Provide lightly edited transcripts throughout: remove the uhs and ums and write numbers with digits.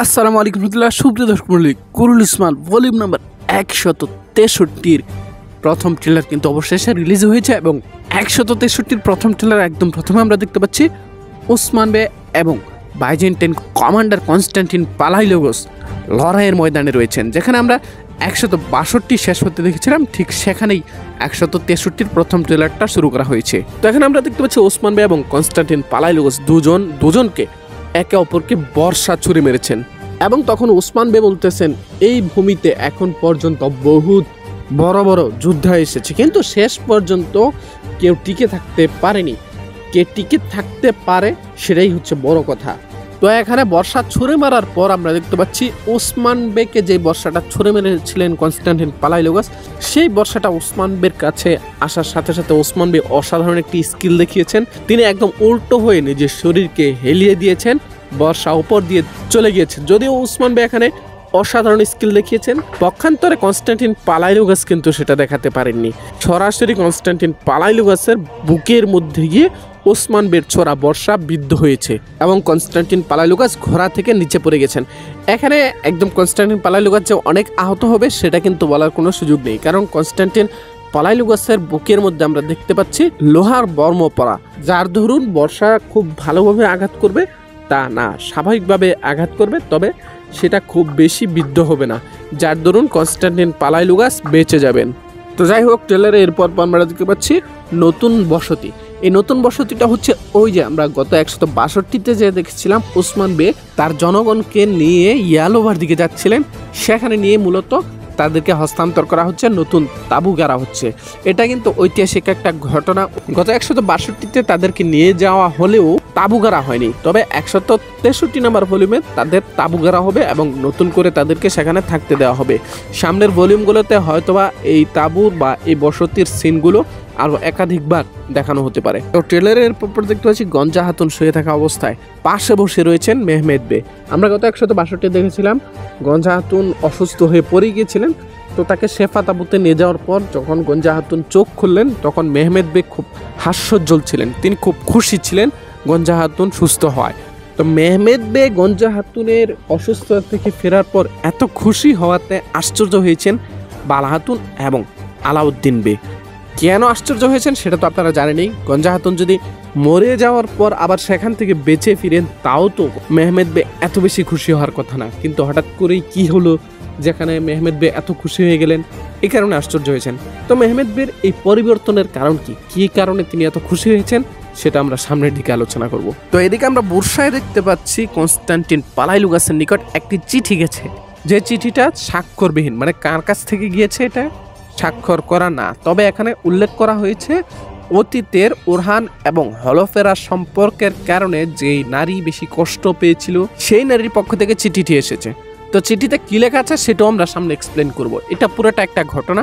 আসসালামু আলাইকুম রহমতুল্লাহ। সুপ্রিয় দর্শক মণ্ডলী, কুরুল ইসমান ভলিউম নাম্বার 163 প্রথম ট্রেলার কিন্তু অবশেষে রিলিজ হয়েছে এবং 163 প্রথম ট্রেলার একদম প্রথমে আমরা দেখতে পাচ্ছি ওসমান বে এবং বাইজেন্টাইন কমান্ডার কনস্টান্টিন পালাইলোগোস লড়াইয়ের ময়দানে রয়েছেন। যেখানে আমরা 162 শেষ হতে দেখেছিলাম, ঠিক সেখানেই 163 প্রথম ট্রেলারটা শুরু করা হয়েছে। তো এখানে আমরা দেখতে পাচ্ছি ওসমান বে এবং কনস্টান্টিন পালাইলোগোস দুজনকে একে অপরকে বর্ষা ছুড়ে মেরেছেন এবং তখন ওসমান বে বলতেছেন এই ভূমিতে এখন পর্যন্ত বহুত বড় বড় যুদ্ধ এসেছে, কিন্তু শেষ পর্যন্ত কেউ টিকে থাকতে পারেনি। কে টিকে থাকতে পারে সেটাই হচ্ছে বড় কথা। তো এখানে বর্ষা ছুড়ে মারার পর আমরা দেখতে পাচ্ছি ওসমান বেকে যে বর্ষাটা ছুড়ে মেরেছিলেন কনস্টান্টিন পালাইলোগাস, সেই বর্ষাটা ওসমান বের কাছে আসার সাথে সাথে ওসমান বে অসাধারণ একটি স্কিল দেখিয়েছেন। তিনি একদম উল্টো হয়ে নিজের শরীরকে হেলিয়ে দিয়েছেন, বর্ষা উপর দিয়ে চলে গিয়েছে। যদিও ওসমান বে এখানে অসাধারণ স্কিল দেখিয়েছেন, পক্ষান্তরে কনস্টান্টিন পালাইলোগাস কিন্তু সেটা দেখাতে পারেননি। সরাসরি কনস্টান্টিন পালাইলোগাসের বুকের মধ্যে গিয়ে ওসমান বের ছোড়া বর্ষা বিদ্ধ হয়েছে এবং কনস্টান্টিন পালাইলোগাস ঘোড়া থেকে নিচে পড়ে গেছেন। এখানে একদম কনস্টান্টিন পালাইলোগাস যে অনেক আহত হবে সেটা কিন্তু বলার কোনো সুযোগ নেই, কারণ কনস্টান্টিন পালাইলোগাসের বুকের মধ্যে আমরা দেখতে পাচ্ছি লোহার বর্ম পরা, যার ধরুন বর্ষা খুব ভালোভাবে আঘাত করবে তা না, স্বাভাবিকভাবে আঘাত করবে, তবে সেটা খুব বেশি বিদ্ধ হবে না, যার দরুন কনস্টান্টিন পালাইলোগাস বেঁচে যাবেন। তো যাই হোক, ট্রেলারে এরপর আমরা দেখতে পাচ্ছি নতুন বসতি। এই নতুন বসতিটা হচ্ছে ওই যে আমরা গত 162-তে যে দেখেছিলাম ওসমান বে তার জনগণকে নিয়ে ইয়ালোভার দিকে যাচ্ছিলেন, সেখানে নিয়ে মূলত তাদেরকে হস্তান্তর করা হচ্ছে, নতুন তাঁবু গাড়া হচ্ছে। এটা কিন্তু ঐতিহাসিক একটা ঘটনা। গত 162-তে তাদেরকে নিয়ে যাওয়া হলেও তাঁবু গাড়া হয়নি, তবে 163 নম্বর ভলিউমে তাদের তাঁবু গাড়া হবে এবং নতুন করে তাদেরকে সেখানে থাকতে দেওয়া হবে। সামনের ভলিউমগুলোতে হয়তোবা এই তাঁবু বা এই বসতির সিনগুলো আরও একাধিকবার দেখানো হতে পারে। তো ট্রেলারের পর দেখতে পাচ্ছি গঞ্জা হাতুন শুয়ে থাকা অবস্থায় পাশে বসে রয়েছেন মেহমেদ বে। আমরা গত 162 দেখেছিলাম গঞ্জা হাতুন অসুস্থ হয়ে পড়ে গিয়েছিলেন, তো তাকে শেফা তাঁবুতে নিয়ে যাওয়ার পর যখন গঞ্জা হাতুন চোখ খুললেন তখন মেহমেদ বে খুব হাস্যোজ্জ্বল ছিলেন, তিনি খুব খুশি ছিলেন গঞ্জা হাতুন সুস্থ হয়। তো মেহমেদ বে গঞ্জা হাতুনের অসুস্থতা থেকে ফেরার পর এত খুশি হওয়াতে আশ্চর্য হয়েছেন বালা হাতুন এবং আলাউদ্দিন বে। কেন আশ্চর্য হয়েছেন সেটা তো আপনারা জানেনই। গঞ্জা হাতুন যদি মরে যাওয়ার পর আবার সেখান থেকে বেঁচে ফিরেন তাও তো মেহমেদ বে এত বেশি খুশি হওয়ার কথা না, কিন্তু হঠাৎ করেই কি হলো যেখানে মেহমেদ বে এত খুশি হয়ে গেলেন, এই কারণে আশ্চর্য হয়েছেন। তো মেহমেদ বের এই পরিবর্তনের কারণ কি কারণে তিনি এত খুশি হয়েছেন সেটা আমরা সামনের দিকে আলোচনা করব। তো এদিকে আমরা বুরসায় দেখতে পাচ্ছি কনস্টান্টিন পালাইলোগাসের নিকট একটি চিঠি গেছে, যে চিঠিটা স্বাক্ষরবিহীন, মানে কার কাছ থেকে গিয়েছে এটা স্বাক্ষর করা না, তবে এখানে উল্লেখ করা হয়েছে অতীতের ওরহান এবং হলফেরা সম্পর্কের কারণে যেই নারী বেশি কষ্ট পেয়েছিল সেই নারীর পক্ষ থেকে চিঠিটি এসেছে। তো চিঠিতে কি লেখা আছে সেটাও আমরা সামনে এক্সপ্লেন করব। এটা পুরোটা একটা ঘটনা,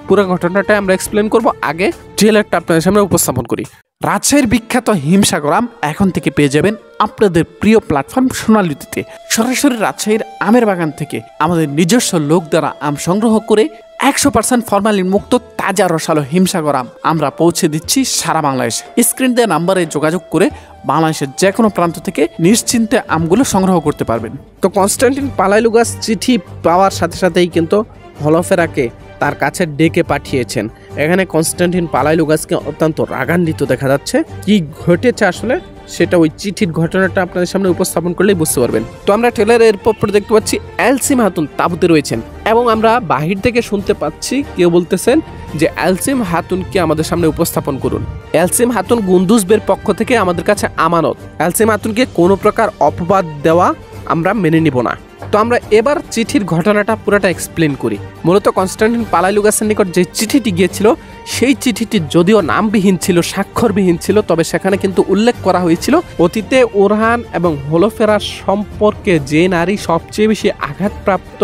পুরো ঘটনাটা আমরা এক্সপ্লেন করব। আগে ট্রেলারটা আপনাদের সামনে উপস্থাপন করি। রাজশাহীর বিখ্যাত হিমসাগর আম এখন থেকে পেয়ে যাবেন আপনাদের প্রিয় প্ল্যাটফর্ম সোনালীতে। সরাসরি রাজশাহীর আমের বাগান থেকে আমাদের নিজস্ব লোক দ্বারা আম সংগ্রহ করে 100% ফরমালিন মুক্ত তাজা রসালো হিমসাগর আম আমরা পৌঁছে দিচ্ছি সারা বাংলাদেশে। স্ক্রিন দেওয়া নাম্বারে যোগাযোগ করে বাংলাদেশের যে কোনো প্রান্ত থেকে নিশ্চিন্তে আমগুলো সংগ্রহ করতে পারবেন। তো কনস্টান্টিন পালাইলোগাস চিঠি পাওয়ার সাথে সাথেই কিন্তু হলফেরাকে তার কাছে ডেকে পাঠিয়েছেন। এখানে কনস্টান্টিন পালাইলোগাসকে অত্যন্ত রাগান্বিত দেখা যাচ্ছে। কি ঘটেছে আসলে সেটা ওই চিঠির ঘটনাটা আপনাদের সামনে উপস্থাপন করলেই বুঝতে পারবেন। তো আমরা ট্রেলারে এরপর দেখতে পাচ্ছি এলসিম হাতুন তাঁবুতে রয়েছেন এবং আমরা বাহির থেকে শুনতে পাচ্ছি কেউ বলতেছেন যে এলসিম হাতুনকে আমাদের সামনে উপস্থাপন করুন। এলসিম হাতুন গুন্দুজবের পক্ষ থেকে আমাদের কাছে আমানত, এলসিম হাতুনকে কোনো প্রকার অপবাদ দেওয়া আমরা মেনে নিব না। তো আমরা এবার চিঠির ঘটনাটা পুরোটা এক্সপ্লেন করি। মূলত কনস্টান্টিন পালাইলোগাসের নিকট যে চিঠিটি গিয়েছিল সেই চিঠিটি যদিও নামবিহীন ছিল, স্বাক্ষরবিহীন ছিল, তবে সেখানে কিন্তু উল্লেখ করা হয়েছিল অতীতে ওরহান এবং হলফেরার সম্পর্কে যে নারী সবচেয়ে বেশি আঘাতপ্রাপ্ত,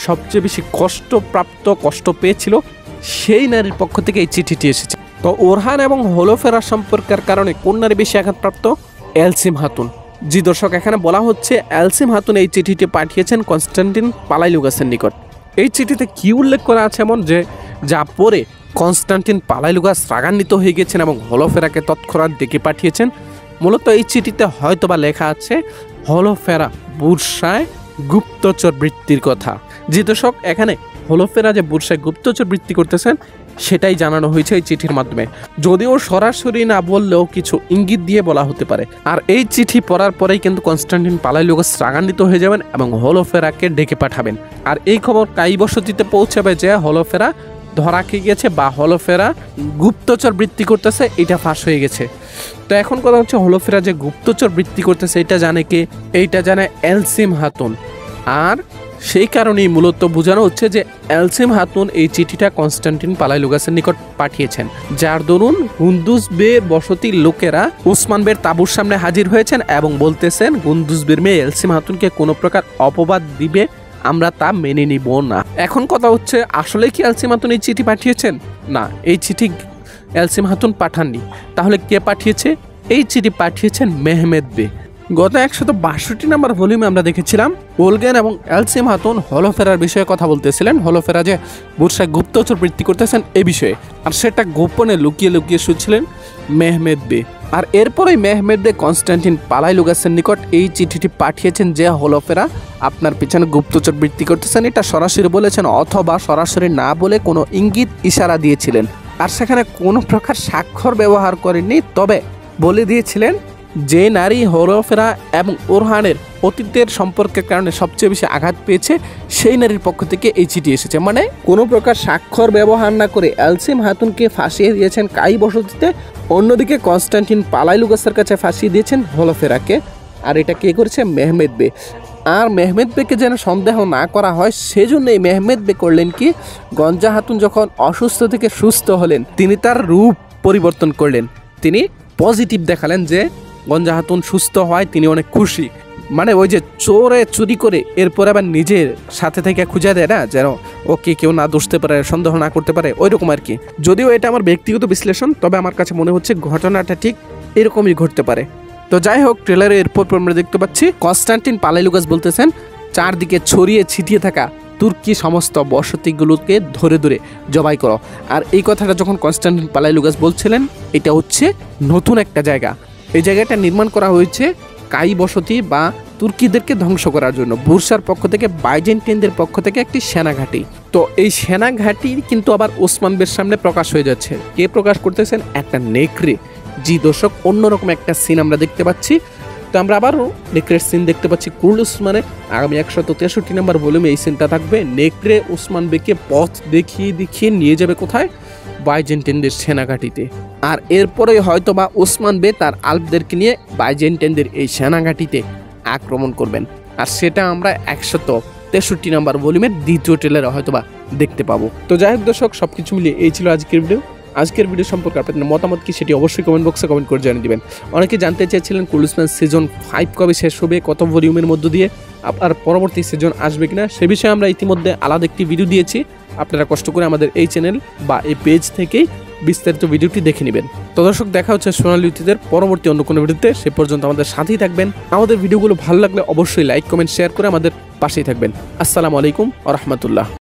সবচেয়ে বেশি কষ্ট পেয়েছিল সেই নারীর পক্ষ থেকে এই চিঠিটি এসেছে। তো ওরহান এবং হলফেরার সম্পর্কের কারণে কোন নারী বেশি আঘাতপ্রাপ্ত? এলসিম হাতুন। জি দর্শক, এখানে বলা হচ্ছে এলসিম হাতুন এই চিঠিটি পাঠিয়েছেন কনস্টান্টিন পালাইলোগাসের নিকট। এই চিঠিতে কি উল্লেখ করা আছে এমন যে যা পরে কনস্টান্টিন পালাইলোগাস রাগান্বিত হয়ে গেছেন এবং হলফেরাকে তৎক্ষণাৎ ডেকে পাঠিয়েছেন। মূলত এই চিঠিতে হয়তোবা লেখা আছে হলফেরা বুরসায় গুপ্তচর বৃত্তির কথা। যে দর্শক এখানে হলফেরা যে বুরসায় গুপ্তচর বৃত্তি করতেছেন সেটাই জানানো হয়েছে এই চিঠির মাধ্যমে, যদিও সরাসরি না বললেও কিছু ইঙ্গিত দিয়ে বলা হতে পারে। আর এই চিঠি পড়ার পরেই কিন্তু কনস্টান্টিন পালাইলুগাস রাগান্বিত হয়ে যাবেন এবং হলফেরাকে ডেকে পাঠাবেন। আর এই খবর কাই বসতিতে পৌঁছাবে যে হলফেরা ধরা খেয়ে গেছে বা হলফেরা গুপ্তচর বৃত্তি করতেছে, এটা ফাঁস হয়ে গেছে। তো এখন কথা হচ্ছে হলফেরা যে গুপ্তচর বৃত্তি করতেছে এটা জানে কে? এইটা জানে এলসিম হাতুন। আর সেই কারণেই মূলত বোঝানো হচ্ছে যে এলসিম হাতুন এই চিঠিটা কনস্টান্টিন পালাইলুগাসের নিকট পাঠিয়েছেন, যার দরুন গুন্দুজ বে বসতির লোকেরা উসমান বের তাঁবুর সামনে হাজির হয়েছেন এবং বলতেছেন গুন্দুজ বের মেয়ে এলসিম হাতুনকে কোনো প্রকার অপবাদ দিবে আমরা তা মেনে নিব না। এখন কথা হচ্ছে আসলে কি এলসিম হাতুন এই চিঠি পাঠিয়েছেন? না, এই চিঠি এলসিম হাতুন পাঠাননি। তাহলে কে পাঠিয়েছে? এই চিঠি পাঠিয়েছেন মেহমেদ বে। গত 162 নম্বর ভলিউমে আমরা দেখেছিলাম ওলগেন এবং এলসিম হাতুন হলফেরার বিষয়ে কথা বলতেছিলেন, হলফেরা যে বুরসায় গুপ্তচর বৃত্তি করতেছেন এই বিষয়ে, আর সেটা গোপনে লুকিয়ে লুকিয়ে শুনছিলেন মেহমেদ বে। আর এরপরেই মেহমেদ বে কনস্টান্টিন পালাইলুগাসের নিকট এই চিঠিটি পাঠিয়েছেন যে হলফেরা আপনার পিছনে গুপ্তচর বৃত্তি করতেছেন, এটা সরাসরি বলেছেন অথবা সরাসরি না বলে কোনো ইঙ্গিত ইশারা দিয়েছিলেন। আর সেখানে কোনো প্রকার স্বাক্ষর ব্যবহার করেননি, তবে বলে দিয়েছিলেন যে নারী হলফেরা এবং ওরহানের অতীতের সম্পর্কের কারণে সবচেয়ে বেশি আঘাত পেয়েছে সেই নারীর পক্ষ থেকে এই চিঠি এসেছে। মানে কোনো প্রকার স্বাক্ষর ব্যবহার না করে এলসিম হাতুনকে ফাঁসিয়ে দিয়েছেন কাই বসতিতে, অন্যদিকে কনস্টান্টিন পালাইলুগাসের কাছে ফাঁসিয়ে দিয়েছেন হলফেরাকে। আর এটা কে করেছে? মেহমেদ বে। আর মেহমেদ বেকে যেন সন্দেহ না করা হয় সেজন্যই মেহমেদ বে করলেন কি, গঞ্জা হাতুন যখন অসুস্থ থেকে সুস্থ হলেন তিনি তার রূপ পরিবর্তন করলেন, তিনি পজিটিভ দেখালেন যে গঞ্জা হাতুন সুস্থ হয় তিনি অনেক খুশি। মানে ওই যে চোরে চুরি করে এরপর আবার নিজের সাথে থেকে খুঁজে দেয় না, যেন ওকে কেউ না দোষতে পারে, সন্দেহ না করতে পারে, ওই রকম আর কি। যদিও এটা আমার ব্যক্তিগত বিশ্লেষণ, তবে আমার কাছে মনে হচ্ছে ঘটনাটা ঠিক এরকমই ঘটতে পারে। তো যাই হোক, ট্রেলারে এরপর আমরা দেখতে পাচ্ছি কনস্টান্টিন পালাইলুগাস বলতেছেন চারদিকে ছড়িয়ে ছিটিয়ে থাকা তুর্কি সমস্ত বসতিগুলোকে ধরে ধরে জবাই করো। আর এই কথাটা যখন কনস্টান্টিন পালাইলুগাস বলছিলেন, এটা হচ্ছে নতুন একটা জায়গা। এই জায়গাটা নির্মাণ করা হয়েছে কাই বসতি বা তুর্কিদেরকে ধ্বংস করার জন্য। বুরসার পক্ষ থেকে বাইজেন্টাইনদের পক্ষ থেকে একটি সেনাঘাঁটি। তো এই সেনাঘাঁটি কিন্তু আবার ওসমান বের সামনে প্রকাশ হয়ে যাচ্ছে। কে প্রকাশ করতেছেন? একটা নেকড়ে। জি দর্শক, অন্যরকম একটা সিন আমরা দেখতে পাচ্ছি। তো আমরা আবারও নেকড়ের সিন দেখতে পাচ্ছি কুরুল উসমানে। আগামী 163 নম্বর ভলিউমে এই সিনটা থাকবে। নেকড়ে ওসমান বেকে পথ দেখিয়ে দেখিয়ে নিয়ে যাবে কোথায়? বাইজেন্টাইনদের সেনাঘাঁটিতে। আর এরপরে হয়তো বা ওসমান বে তার আলপদেরকে নিয়ে বাইজেন্টাইনদের এই সেনাঘাঁটিতে আক্রমণ করবেন। আর সেটা আমরা 163 নম্বর ভলিউমের দ্বিতীয় ট্রেলারে হয়তো বা দেখতে পাবো। তো যাই হোক দর্শক, সবকিছু মিলিয়ে এই ছিল আজকের ভিডিও। আজকের ভিডিও সম্পর্কে আপনাদের মতামত কি সেটি অবশ্যই কমেন্ট বক্সে কমেন্ট করে জানিয়ে দিবেন। অনেকে জানতে চেয়েছিলেন কুরুল উসমান সিজন 5 কবে শেষ হবে, কত ভলিউমের মধ্য দিয়ে, আর পরবর্তী সিজন আসবে কিনা সে বিষয়ে আমরা ইতিমধ্যে আলাদা একটি ভিডিও দিয়েছি। আপনারা কষ্ট করে আমাদের এই চ্যানেল বা এই পেজ থেকেই বিস্তারিত ভিডিওটি দেখে নেবেন। তো দর্শক, দেখা হচ্ছে সোনালী অতীতের পরবর্তী অন্য কোনো ভিডিওতে। সে পর্যন্ত আমাদের সাথেই থাকবেন। আমাদের ভিডিওগুলো ভালো লাগলে অবশ্যই লাইক কমেন্ট শেয়ার করে আমাদের পাশেই থাকবেন। আসসালামু আলাইকুম ওয়া রাহমাতুল্লাহ।